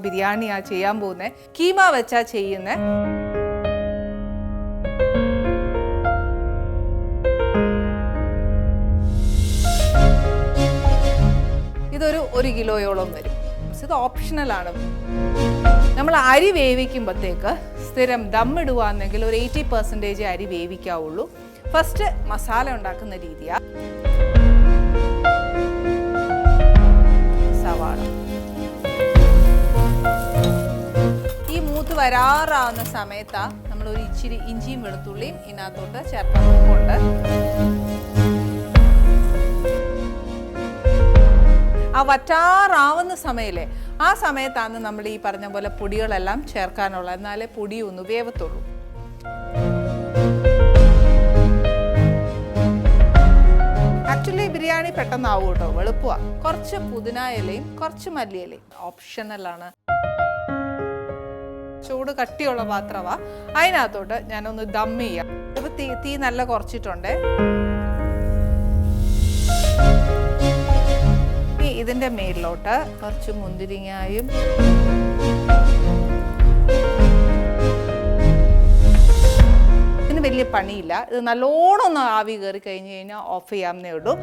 ബിരിയാണിയാ ചെയ്യാൻ പോകുന്നത്. കീമ വെച്ചാ ചെയ്യുന്നത്. ഇതൊരു 1 കിലോയോളം വരും. ഇത് ഓപ്ഷണലാണ്. നമ്മൾ അരി വേവിക്കുമ്പോഴത്തേക്ക് സ്ഥിരം ദമ്മിടുവാണെങ്കിൽ ഒരു 80% അരി വേവിക്കാവുള്ളൂ. ഫസ്റ്റ് മസാല ഉണ്ടാക്കുന്ന രീതിയാണ്. സവാള ഈ മൂത്ത് വരാറാവുന്ന സമയത്താണ് നമ്മൾ ഒരു ഇച്ചിരി ഇഞ്ചിയും വെളുത്തുള്ളിയും ഇതിനകത്തോട്ട് ചേർക്കാറുണ്ട്. ആ വറ്റാറാവുന്ന സമയല്ലേ, ആ സമയത്താണ് നമ്മൾ ഈ പറഞ്ഞ പോലെ പൊടികളെല്ലാം ചേർക്കാനുള്ളത്. എന്നാലേ പൊടി ഒന്ന് വേവത്തുള്ളൂ. ആക്ച്വലി ബിരിയാണി പെട്ടെന്നാവും കേട്ടോ, എളുപ്പമാണ്. കുറച്ച് പുതിന ഇലയും കുറച്ച് മല്ലിയിലയും ഓപ്ഷണലാണ്. ചൂട് കട്ടിയുള്ള പാത്രമാ. അതിനകത്തോട്ട് ഞാനൊന്ന് ദം ചെയ്യാം. ഇപ്പൊ തീ നല്ല കുറച്ചിട്ടുണ്ട്. ഇതിന്റെ മേലിലോട്ട് കുറച്ച് മുന്തിരിങ്ങായും ഇതിന് വലിയ പണിയില്ല. ഇത് നല്ലോണം ഒന്ന് ആവി കയറി കഴിഞ്ഞ് കഴിഞ്ഞാൽ ഓഫ് ചെയ്യാമെന്നേ ഉള്ളൂ.